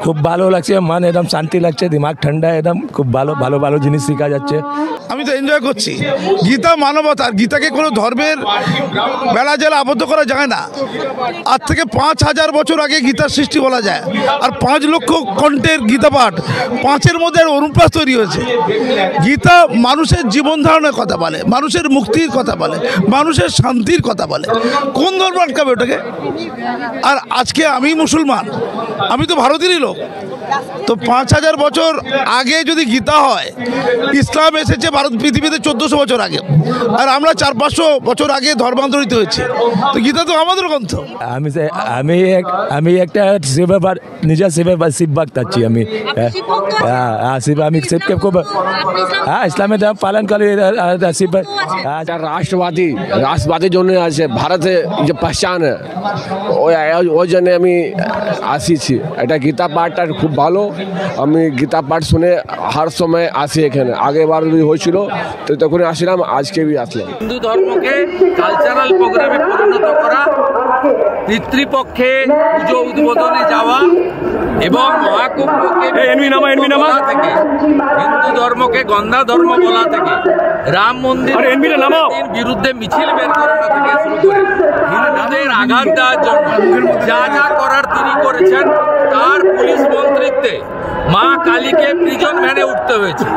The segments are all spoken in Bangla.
খুব ভালো লাগছে, মান একদম শান্তি লাগছে, দিমাগ ঠান্ডা, একদম খুব ভালো ভালো ভালো জিনিস শেখা যাচ্ছে। আমি তো এনজয় করছি। গীতা মানবতার, গীতাকে কোনো ধর্মের বেলা জেলা আবদ্ধ করা যায় না। আজ থেকে 5000 বছর আগে গীতার সৃষ্টি বলা যায়, আর 5 লক্ষ কণ্ঠের গীতা পাঠ, 5-এর মধ্যে অনুপ্রাস তৈরি হয়েছে। গীতা মানুষের জীবন ধারণের কথা বলে, মানুষের মুক্তির কথা বলে, মানুষের শান্তির কথা বলে। কোন ধর্ম আটকাবে ওটাকে? আর আজকে আমি মুসলমান, আমি তো ভারতেরই লোক, তো 5000 বছর আগে যদি গীতা হয়, ইসলাম এসেছে ভারত পৃথিবীতে 1400 বছর আগে, আর আমরা 400-500 বছর আগে ধর্মান্তরিত হয়েছে, তো গীতা তো আমাদের গ্রন্থ। আমি একটা নিজের শিব ভক্ত আছি। আমি শিব, আমি শিবকে খুব ইসলামের ধর্ম পালন করি। শিব রাষ্ট্রবাদী জন্য আছে, ভারতে যে পহচান ওই জন্য আমি আসিছি। এটা গীতা পাঠটা খুব ভালো, আমি গীতা পাঠ শুনে হর সময় আসি এখানে। আগেবার হয়েছিল তো তখন আসলাম, আজকে বি আসলাম। হিন্দু ধর্মকে কালচারাল প্রোগ্রামে পরিণত করা, পিতৃপক্ষে পুজো উদ্বোধনে যাওয়া এবং মহাকুম্ভকে থেকে হিন্দু ধর্মকে গন্ধা ধর্ম বলা থেকে রাম মন্দির বিরুদ্ধে মিছিল বের করানো থেকে শুরু করে হিন্দুদের আঘাত দেওয়ার জন্য যা যা করার তিনি করেছেন, তার পুলিশ মন্ত্রিত্বে মা কালীকে প্রিজন ভ্যানে উঠতে হয়েছে।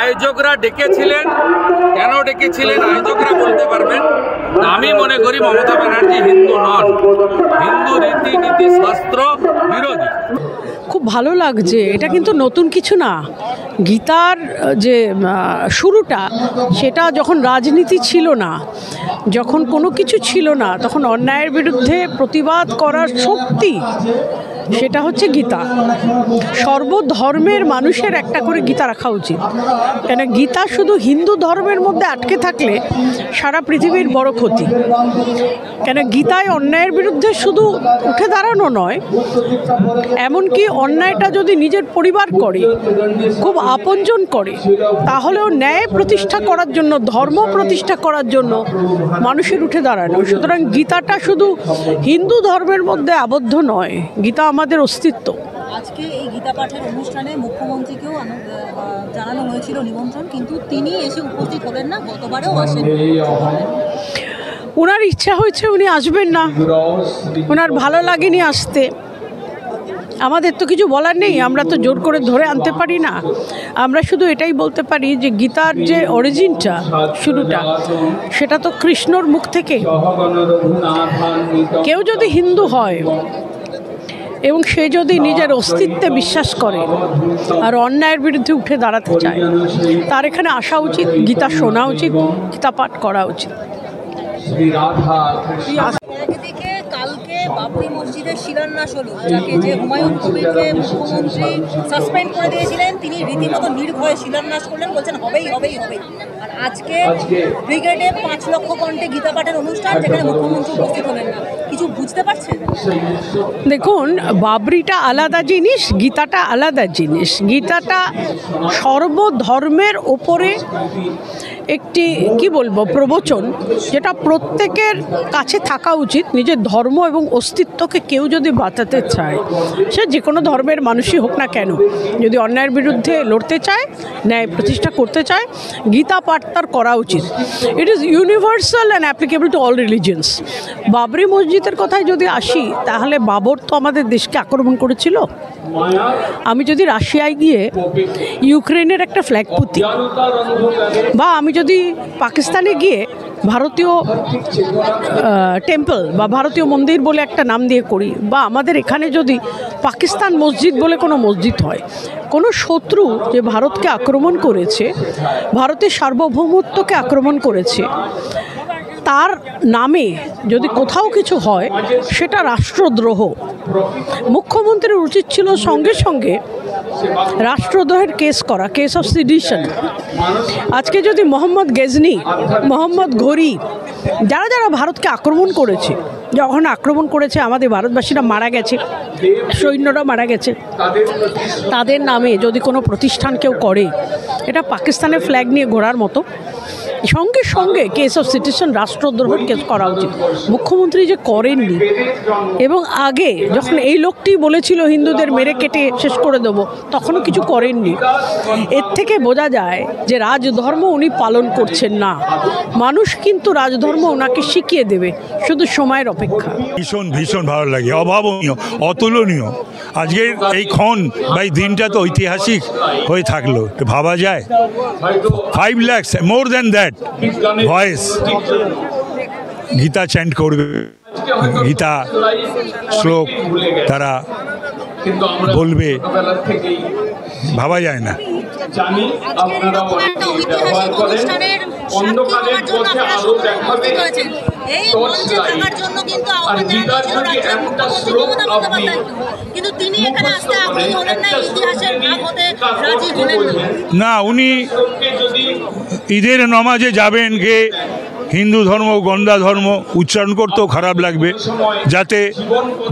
আয়োজকরা ডেকেছিলেন, কেন ডেকেছিলেন আয়োজকরা বলতে পারবেন। আমি মনে করি মমতা ব্যানার্জি হিন্দু নন, হিন্দু রীতিনীতি শাস্ত্র বিরোধী। খুব ভালো লাগছে। এটা কিন্তু নতুন কিছু না। গীতার যে শুরুটা, সেটা যখন রাজনীতি ছিল না, যখন কোনো কিছু ছিল না, তখন অন্যায়ের বিরুদ্ধে প্রতিবাদ করার শক্তি, সেটা হচ্ছে গীতা। সর্বধর্মের মানুষের একটা করে গীতা রাখা উচিত, কেন গীতা শুধু হিন্দু ধর্মের মধ্যে আটকে থাকলে সারা পৃথিবীর বড় ক্ষতি। কেন গীতায় অন্যায়ের বিরুদ্ধে শুধু উঠে দাঁড়ানো নয়, এমনকি অন্যায়টা যদি নিজের পরিবার করে, খুব আপনজন করে, তাহলেও ন্যায় প্রতিষ্ঠা করার জন্য, ধর্ম প্রতিষ্ঠা করার জন্য মানুষের উঠে দাঁড়ানো। সুতরাং গীতাটা শুধু হিন্দু ধর্মের মধ্যে আবদ্ধ নয়, গীতা আমাদের অস্তিত্ব। আজকে এই গীতা পাঠের অনুষ্ঠানে মুখ্যমন্ত্রীকেও জানানো হয়েছিল নিমন্ত্রণ, কিন্তু তিনি এসে উপস্থিত হলেন না, গতবারেও আসেন। ওনার ইচ্ছা হয়েছে উনি আসবেন না, ওনার ভালো লাগেনি আসতে। আমাদের তো কিছু বলার নেই, আমরা তো জোর করে ধরে আনতে পারি না। আমরা শুধু এটাই বলতে পারি যে গীতার যে অরিজিনটা, শুরুটা, সেটা তো কৃষ্ণর মুখ থেকে। কেউ যদি হিন্দু হয় এবং সে যদি নিজের অস্তিত্বে বিশ্বাস করে আর অন্যায়ের বিরুদ্ধে উঠে দাঁড়াতে চায়, তার এখানে আসা উচিত, গীতা শোনা উচিত, গীতা পাঠ করা উচিত। একদিকে কালকে বাবরি মসজিদের শিলান্যাস হলো, যাকে যে হুমায়ুন কবিরকে মুখ্যমন্ত্রী সাসপেন্ড করে দিয়েছিলেন, তিনি রীতিমতো নির্ভয়ে শিলান্যাস করলেন, বলছেন হবেই হবেই হবে। আর আজকে ব্রিগেডে 5 লক্ষ কণ্ঠে গীতা পাঠের অনুষ্ঠান, যেখানে মুখ্যমন্ত্রী উপস্থিত হলেন না। কিছু বুঝতে পারছেন? দেখুন, বাবরিটা আলাদা জিনিস, গীতাটা আলাদা জিনিস। গীতাটা সর্বধর্মের ওপরে একটি প্রবচন, যেটা প্রত্যেকের কাছে থাকা উচিত। নিজের ধর্ম এবং অস্তিত্বকে কেউ যদি বাঁচাতে চায়, সে যে কোনো ধর্মের মানুষই হোক না কেন, যদি অন্যায়ের বিরুদ্ধে লড়তে চায়, ন্যায় প্রতিষ্ঠা করতে চায়, গীতা পাঠ তার করা উচিত। It is universal and applicable to all religions. Babri মসজিদের কথায় যদি আসি, তাহলে বাবর তো আমাদের দেশকে আক্রমণ করেছিল। আমি যদি রাশিয়ায় গিয়ে ইউক্রেনের একটা ফ্ল্যাগ পুঁতি, বা আমি যদি পাকিস্তানে গিয়ে ভারতীয় টেম্পল বা ভারতীয় মন্দির বলে একটা নাম দিয়ে করি, বা আমাদের এখানে যদি পাকিস্তান মসজিদ বলে কোনো মসজিদ হয়, কোনো শত্রু যে ভারতকে আক্রমণ করেছে, ভারতের সার্বভৌমত্বকে আক্রমণ করেছে, তার নামে যদি কোথাও কিছু হয়, সেটা রাষ্ট্রদ্রোহ। মুখ্যমন্ত্রীর উচিত ছিল সঙ্গে সঙ্গে রাষ্ট্রদ্রোহের কেস করা, কেস অফ সিডিশন। আজকে যদি মোহাম্মদ গজনি, মোহাম্মদ ঘোরি, যারা যারা ভারতকে আক্রমণ করেছে, যখন আক্রমণ করেছে আমাদের ভারতবাসীরা মারা গেছে, সৈন্যরা মারা গেছে, তাদের নামে যদি কোনো প্রতিষ্ঠান কেউ করে, এটা পাকিস্তানের ফ্ল্যাগ নিয়ে ঘোরার মতো। সঙ্গে সঙ্গে কেস অফ সিটিজেন রাষ্ট্রদ্রোহের কেস করা উচিত। মুখ্যমন্ত্রী যে করেননি, এবং আগে যখন এই লোকটি বলেছিল হিন্দুদের মেরে কেটে শেষ করে দেবো, তখনও কিছু করেননি। এর থেকে বোঝা যায় যে রাজধর্ম উনি পালন করছেন না। মানুষ কিন্তু রাজধর্ম ওনাকে শিখিয়ে দেবে, শুধু সময়ের অপেক্ষা। ভীষণ ভীষণ ভালো লাগে, অভাবনীয়, অতুলনীয়। আজকের এই ক্ষণ বা এই দিনটা তো ঐতিহাসিক হয়ে থাকলো, ভাবা যায় 5 lakh more than that voice Gita chant করবে, গীতা শ্লোক তারা বলবে, ভাবা যায় না। না, উনি ঈদের নমাজে যাবেন, গিয়ে হিন্দু ধর্ম গন্ডা ধর্ম উচ্চারণ করতেও খারাপ লাগবে, যাতে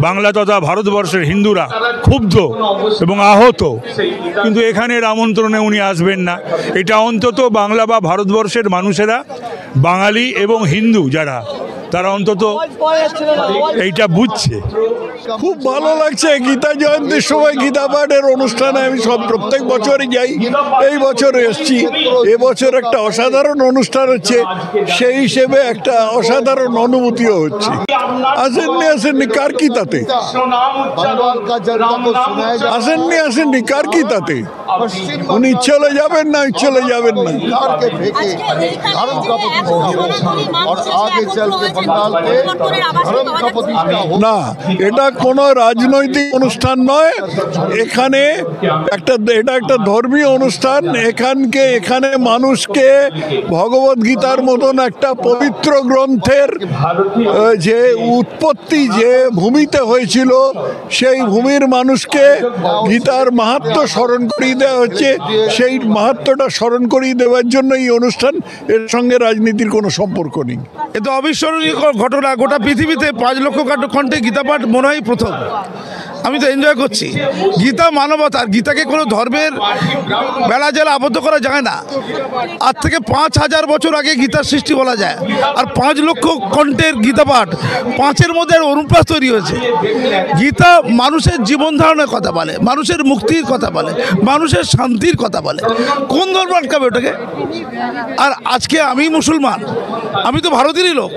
বাংলা তথা ভারতবর্ষের হিন্দুরা ক্ষুব্ধ এবং আহত। কিন্তু এখানের আমন্ত্রণে উনি আসবেন না, এটা অন্তত বাংলা বা ভারতবর্ষের মানুষেরা, বাঙালি এবং হিন্দু যারা, তারা অন্তত এইটা বুঝছে। খুব ভালো লাগছে। গীতা জয়ন্তীর সময় গীতা পাঠের অনুষ্ঠানে আমি প্রত্যেক বছরই যাই, এই বছর এসছি। এবছর একটা অসাধারণ অনুষ্ঠান হচ্ছে, সেই হিসেবে একটা অসাধারণ অনুভূতিও হচ্ছে। আসেননি কার কি তাতে, আসেননি কার কি তাতে, উনি চলে যাবেন না, চলে যাবেন না। না, এটা কোনো রাজনৈতিক অনুষ্ঠান নয়, এখানে এটা একটা ধর্মীয় অনুষ্ঠান। এখানে মানুষকে ভগবদ গীতার মতন একটা পবিত্র গ্রন্থের যে উৎপত্তি যে ভূমিতে হয়েছিল, সেই ভূমির মানুষকে গীতার মাহাত্ম্য স্মরণ করিয়ে দেওয়া হচ্ছে। সেই মাহাত্ম্যটা স্মরণ করিয়ে দেওয়ার জন্য এই অনুষ্ঠান, এর সঙ্গে রাজনীতির কোনো সম্পর্ক নেই। এ তো অবিস্মরণীয় ঘটনা। গোটা পৃথিবীতে 5 লক্ষ কণ্ঠে গীতা পাঠ মনে হয় প্রথম। আমি তো এনজয় করছি। গীতা মানবতার, গীতাকে কোনো ধর্মের বেলা জেলা আবদ্ধ করা যায় না। আজ থেকে 5000 বছর আগে গীতার সৃষ্টি বলা যায়। আর 5 লক্ষ কণ্ঠের গীতা পাঠ, 5-এর মধ্যে অনুপ্রাস তৈরি হয়েছে। গীতা মানুষের জীবন ধারণের কথা বলে, মানুষের মুক্তির কথা বলে, মানুষের শান্তির কথা বলে। কোন ধর্ম আটকাবে ওটাকে? আর আজকে আমি মুসলমান, আমি তো ভারতেরই লোক।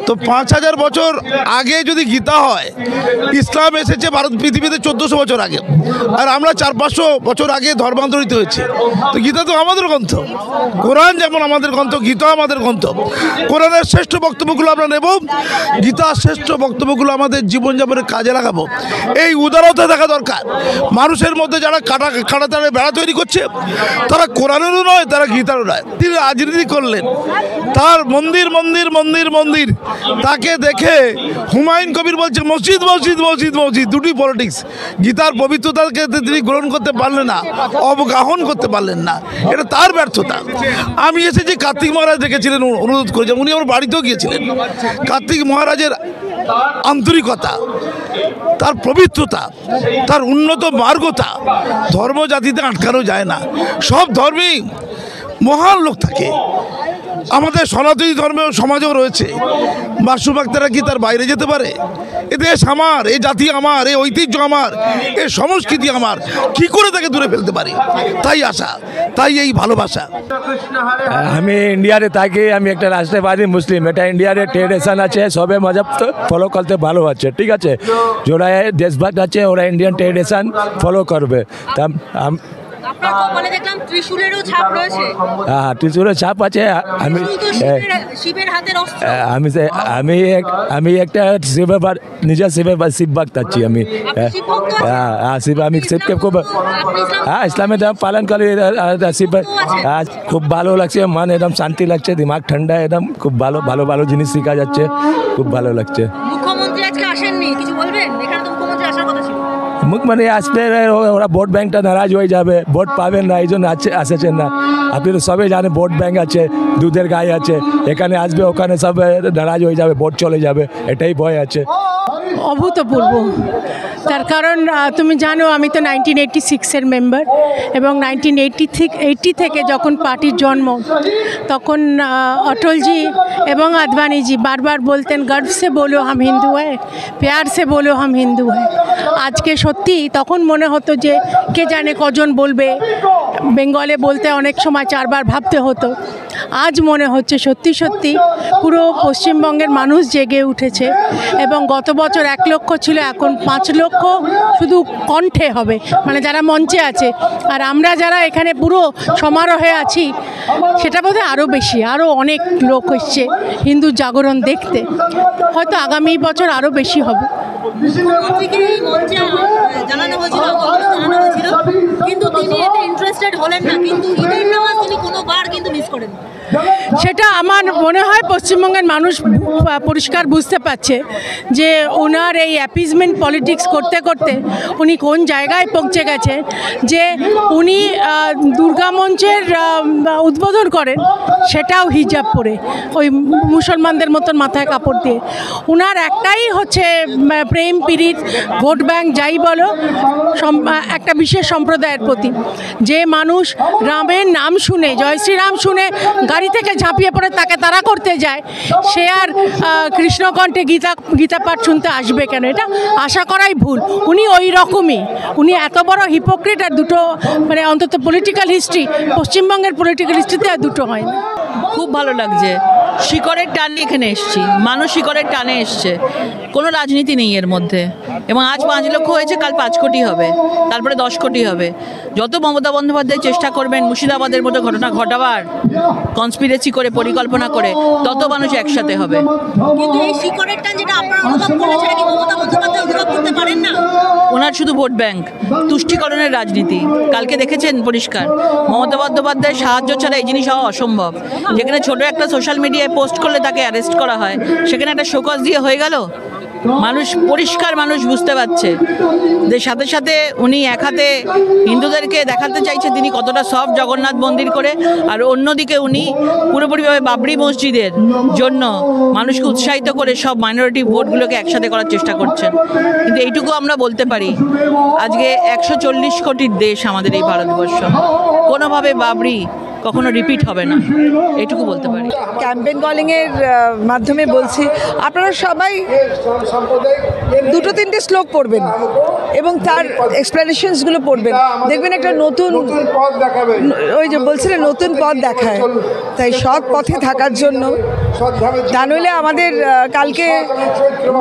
তো 5000 বছর আগে যদি গীতা হয়, ইসলাম এসেছে ভারত পৃথিবীতে 1400 বছর আগে, আর আমরা 400-500 বছর আগে ধর্মান্তরিত হয়েছে। তো গীতা তো আমাদের গ্রন্থ। কোরআন যেমন আমাদের গ্রন্থ, গীতা আমাদের গ্রন্থ। কোরআনের শ্রেষ্ঠ বক্তব্যগুলো আমরা নেব, গীতার শ্রেষ্ঠ বক্তব্যগুলো আমাদের জীবনযাপনের কাজে লাগাবো। এই উদারতা থাকা দরকার। মানুষের মধ্যে যারা কাটাতারে বেড়া তৈরি করছে, তারা কোরআনেরও নয়, তারা গীতারও নয়। তিনি রাজনীতি করলেন, তার মন্দির মন্দির মন্দির মন্দির, তাকে দেখে হুমায়ুন কবির বলছে মসজিদ মসজিদ মসজিদ মসজিদ, দুটি পলিটিক্স। গীতার পবিত্রতাকে তিনি গ্রহণ করতে পারলেন না, অবগাহন করতে পারলেন না, এটা তার ব্যর্থতা। আমি এসেছি, কার্তিক মহারাজ দেখেছিলেন, অনুরোধ করেছেন, উনি আমার বাড়িতেও গিয়েছিলেন। কার্তিক মহারাজের আন্তরিকতা, তার পবিত্রতা, তার উন্নত মার্গতা ধর্ম জাতিতে আটকানো যায় না। সব ধর্মেই মহান লোক থাকে। আমাদের সনাতনী ধর্মেও সমাজও রয়েছে। মাসুম আক্তারা কি তার বাইরে যেতে পারে? এ দেশ আমার, এই জাতি আমার, এই ঐতিহ্য আমার, এই সংস্কৃতি আমার, কি করে তাকে দূরে ফেলতে পারি? তাই আশা, তাই এই ভালোবাসা। আমি ইন্ডিয়ারে থাকি, আমি একটা রাষ্ট্রবাদী মুসলিম। এটা ইন্ডিয়ারে ট্রেডিশন আছে, সবে মজহব তো ফলো করতে ভালো আছে, ঠিক আছে। যারা দেশভক্ত আছে ওরা ইন্ডিয়ান ট্রেডিশন ফলো করবে। তা আপনার কপালে দেখলাম ত্রিশূলেরও ছাপ রয়েছে। হ্যাঁ, ত্রিশূলের ছাপ আছে। শিবের হাতের অস্ত্র। আমি একটা নিজের শিব ভক্ত আছি। আমি আমি শিবকে খুব ইসলামের ধর্ম পালন করি। শিব খুব ভালো লাগছে, মন একদম শান্তি লাগছে, দিমাগ ঠান্ডা, একদম খুব ভালো ভালো ভালো জিনিস শেখা যাচ্ছে, খুব ভালো লাগছে। মুখ্যমন্ত্রী আজকে আসেননি, কিছু বলবেন? এখানে তো মুখ্যমন্ত্রী আসার কথা ছিল। মুখ্যমন্ত্রী আসলে ওরা ভোট ব্যাংকটা নারাজ হয়ে যাবে, ভোট পাবেন না, এই জন্য আসেছেন না। আপনি তো সবাই জানেন ভোট ব্যাংক আছে, দুধের গায়ে আছে, এখানে আসবে ওখানে সব নারাজ হয়ে যাবে, ভোট চলে যাবে, এটাই ভয় আছে। অভূতপূর্ব। তার কারণ তুমি জানো আমি তো 1986-এর মেম্বার, এবং 1980 থেকে যখন পার্টির জন্ম তখন অটলজি এবং আদবানিজি বারবার বলতেন গর্ব সে বলো হাম হিন্দু হ্যায়, প্যার সে বলো হাম হিন্দু হ্যায়। আজকে সত্যি তখন মনে হতো যে কে জানে কজন বলবে, বেঙ্গলে বলতে অনেক সময় 4 বার ভাবতে হতো। আজ মনে হচ্ছে সত্যি সত্যি পুরো পশ্চিমবঙ্গের মানুষ জেগে উঠেছে, এবং গত বছর 1 লক্ষ ছিল, এখন 5 লক্ষ শুধু কণ্ঠে হবে, মানে যারা মঞ্চে আছে। আর আমরা যারা এখানে পুরো সমারোহে আছি সেটা বোধহয় আরও বেশি, আরও অনেক লোক এসছে হিন্দু জাগরণ দেখতে, হয়তো আগামী বছর আরও বেশি হবে। জানানো হয়েছিল কিন্তু তিনি এতে ইন্টারেস্টেড হলেন না, কিন্তু ঈদের নামাজ তিনি কোনোবার কিন্তু মিস করেন। সেটা আমার মনে হয় পশ্চিমবঙ্গের মানুষ পরিষ্কার বুঝতে পারছে যে ওনার এই অ্যাপিজমেন্ট পলিটিক্স করতে করতে উনি কোন জায়গায় পৌঁছে গেছে, যে উনি দুর্গা মঞ্চের উদ্বোধন করেন সেটাও হিজাব পরে, ওই মুসলমানদের মতন মাথায় কাপড় দিয়ে। ওনার একটাই হচ্ছে প্রেম পীড়িত, ভোট ব্যাংক যাই বলো, একটা বিশেষ সম্প্রদায়ের প্রতি। যে মানুষ রামের নাম শুনে, জয় শ্রীরাম শুনে গাড়ি থেকে ঝাঁপিয়ে পড়ে তাকে তাড়া করতে যায়, সে আর কৃষ্ণকণ্ঠে গীতা পাঠ শুনতে আসবে কেন? এটা আশা করাই ভুল। উনি ওই রকমই, উনি এত বড় হিপোক্রেট আর দুটো, মানে অন্তত পলিটিক্যাল হিস্ট্রি, পশ্চিমবঙ্গের পলিটিক্যাল হিস্ট্রিতে আর দুটো হয় না। খুব ভালো লাগছে, শিকড়ের টানে এখানে এসছি, মানুষ শিকড়ের টানে এসছে, কোনো রাজনীতি নেই এর মধ্যে। এবং আজ 5 লক্ষ হয়েছে, কাল 5 কোটি হবে, তারপরে 10 কোটি হবে। যত মমতা বন্দ্যোপাধ্যায় চেষ্টা করবেন মুর্শিদাবাদের মতো ঘটনা ঘটাবার, কনস্পিরেসি করে, পরিকল্পনা করে, তত মানুষ একসাথে হবে। কিন্তু এই শিকড়ের টান যেটা আপনারা অনুভব করলেন, সেটা কি মমতা বন্দ্যোপাধ্যায় অনুভব করতে পারেন না? ওনার শুধু ভোট ব্যাংক, তুষ্টিকরণের রাজনীতি। কালকে দেখেছেন পরিষ্কার, মমতা বন্দ্যোপাধ্যায়ের সাহায্য ছাড়া এই জিনিস হওয়া অসম্ভব। যেখানে ছোট একটা সোশ্যাল মিডিয়ায় পোস্ট করলে তাকে অ্যারেস্ট করা হয়, সেখানে একটা শোকজ দিয়ে হয়ে গেল। মানুষ পরিষ্কার, মানুষ বুঝতে পারছে যে সাথে সাথে উনি এক হাতে হিন্দুদেরকে দেখাতে চাইছে তিনি কতটা সফট জগন্নাথ মন্দির করে, আর অন্যদিকে উনি পুরোপুরিভাবে বাবরি মসজিদের জন্য মানুষকে উৎসাহিত করে সব মাইনরিটি ভোটগুলোকে একসাথে করার চেষ্টা করছেন। কিন্তু এইটুকু আমরা বলতে পারি, আজকে 140 কোটির দেশ আমাদের এই ভারতবর্ষ, কোনোভাবে বাবরি কখনো রিপিট হবে না, এটুকু বলতে পারি। ক্যাম্পেইন কলিংয়ের মাধ্যমে বলছি, আপনারা সবাই 2-3টে শ্লোক পড়বেন এবং তার এক্সপ্লেনেশনসগুলো পড়বেন, দেখবেন একটা নতুন, ওই যে বলছিলেন নতুন পথ দেখায়। তাই সৎ পথে থাকার জন্য, তা নইলে আমাদের কালকে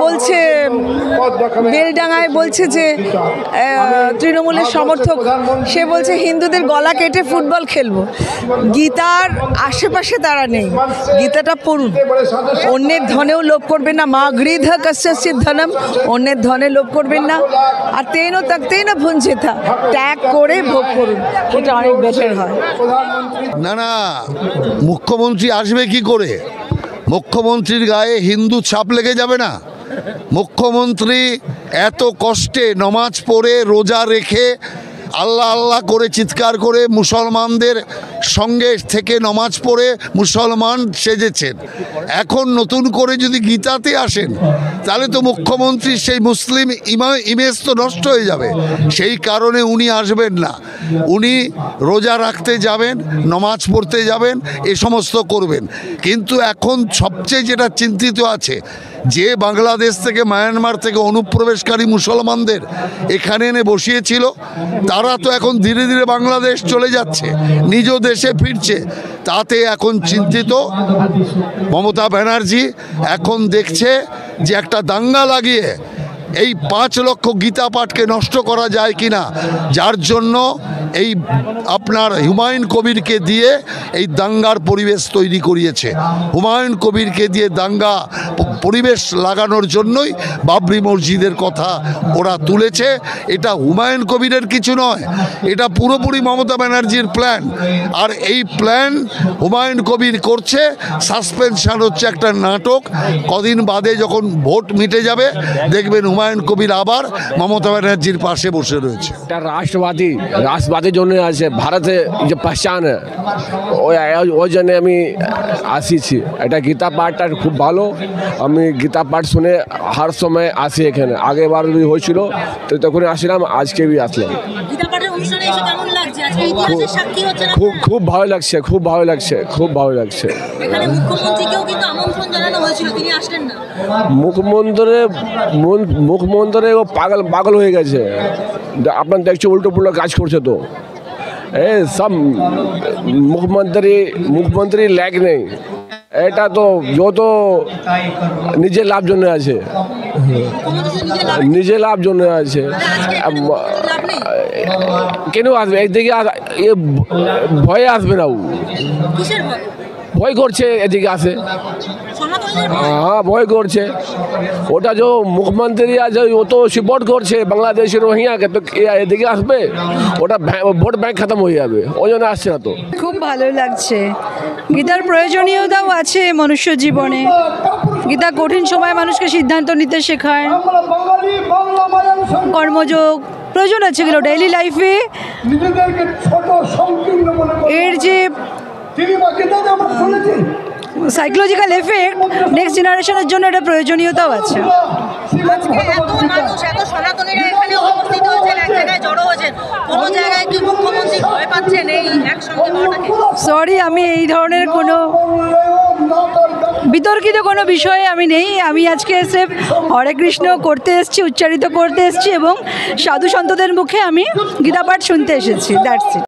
বলছে বেলডাঙায় বলছে যে তৃণমূলের সমর্থক, সে বলছে হিন্দুদের গলা কেটে ফুটবল খেলবো। গীতার আশেপাশে তারা নেই, গীতাটা পড়ুন। অন্যের ধনেও লোভ করবেন না, মা গৃধ কস্যচিৎ ধনম, অন্যের ধনে লোভ করবেন না। আর তেনও তাকতেই না ভুঞ্জেথা, ত্যাগ করে ভোগ করুন, এটা অনেক বেটার হয়। না, মুখ্যমন্ত্রী আসবে কি করে? মুখ্যমন্ত্রীর গায়ে হিন্দু ছাপ লেগে যাবে না? মুখ্যমন্ত্রী এত কষ্টে নমাজ পড়ে, রোজা রেখে, আল্লাহ আল্লাহ করে চিৎকার করে মুসলমানদের সঙ্গে থেকে নমাজ পড়ে মুসলমান সেজেছেন। এখন নতুন করে যদি গীতাতে আসেন, তাহলে তো মুখ্যমন্ত্রীর সেই মুসলিম ইমেজ তো নষ্ট হয়ে যাবে। সেই কারণে উনি আসবেন না। উনি রোজা রাখতে যাবেন, নমাজ পড়তে যাবেন, এ সমস্ত করবেন। কিন্তু এখন সবচেয়ে যেটা চিন্তিত আছে, যে বাংলাদেশ থেকে, মায়ানমার থেকে অনুপ্রবেশকারী মুসলমানদের এখানে এনে বসিয়েছিল, তারা তো এখন ধীরে ধীরে বাংলাদেশ চলে যাচ্ছে, নিজ দেশে ফিরছে। তাতে এখন চিন্তিত মমতা ব্যানার্জি। এখন দেখছে যে একটা দাঙ্গা লাগিয়ে এই 5 লক্ষ গীতা পাঠকে নষ্ট করা যায় কিনা, যার জন্য এই আপনার হুমায়ুন কবিরকে দিয়ে এই দাঙ্গার পরিবেশ তৈরি করিয়েছে। হুমায়ুন কবিরকে দিয়ে দাঙ্গা পরিবেশ লাগানোর জন্যই বাবরি মসজিদের কথা ওরা তুলেছে। এটা হুমায়ুন কবিরের কিছু নয়, এটা পুরোপুরি মমতা ব্যানার্জির প্ল্যান। আর এই প্ল্যান হুমায়ুন কবির করছে, সাসপেনশন হচ্ছে একটা নাটক। কদিন বাদে যখন ভোট মিটে যাবে, দেখবেন হুমায়ুন কবির আবার মমতা ব্যানার্জির পাশে বসে রয়েছে। একটা রাষ্ট্রবাদীর জন্য আছে ভারতে যে পহচান ওই জন্য আমি আসিছি। এটা গীতা পাঠটা খুব ভালো, আমি গীতা পাঠ শুনে হর সময় আসি এখানে। আগেবার হয়েছিল তো তখন আসলাম, আজকে भी আসলাম। গীতা পাঠের অনুষ্ঠানে এসে কেমন লাগছে? আজকে ইতিহাসের সাক্ষী হচ্ছেন খুব খুব ভালো লাগছে, খুব ভালো লাগছে, খুব ভালো লাগছে। এখানে মুখ্যমন্ত্রীকেও কিন্তু আমন্ত্রণ জানানো হয়েছিল, তিনি আসলেন না। মুখ্যমন্ত্রী ও পাগল হয়ে গেছে, আপনার দেখছো উল্টো পুল্টো কাজ করছে। তো সব মুখ্যমন্ত্রী ল্যাগ নেই, এটা তো যত নিজের লাভ জন্য আছে, নিজের লাভ জন্য আছে। কেন আসবে একদিকে? ভয়ে আসবে না, ও ভয় করছে এদিকে আসে। হ্যাঁ ভয় করছে, ওটা যে মুখ্যমন্ত্রী আছে ও তো সাপোর্ট করছে বাংলাদেশের রোহিঙ্গাকে, তো এদিকে আসবে ওটা ভোট ব্যাংক খতম হয়ে যাবে, ওই জন্য আসছে না। তো খুব ভালো লাগছে, গীতার প্রয়োজনীয়তাও আছে মনুষ্য জীবনে। গীতা কঠিন সময় মানুষকে সিদ্ধান্ত নিতে শেখায়, কর্মযোগ প্রয়োজন আছে এগুলো ডেইলি লাইফে। এর যে সাইকোলজিক্যাল এফেক্ট নেক্সট জেনারেশনের জন্য এটা প্রয়োজনীয়তাও আছে। সরি, আমি এই ধরনের কোনো বিতর্কিত কোনো বিষয়ে আমি নেই। আমি আজকে স্রেফ হরে কৃষ্ণ করতে এসেছি, উচ্চারিত করতে এসেছি এবং সাধু সন্তদের মুখে আমি গীতা পাঠ শুনতে এসেছি, দ্যাটস ইট।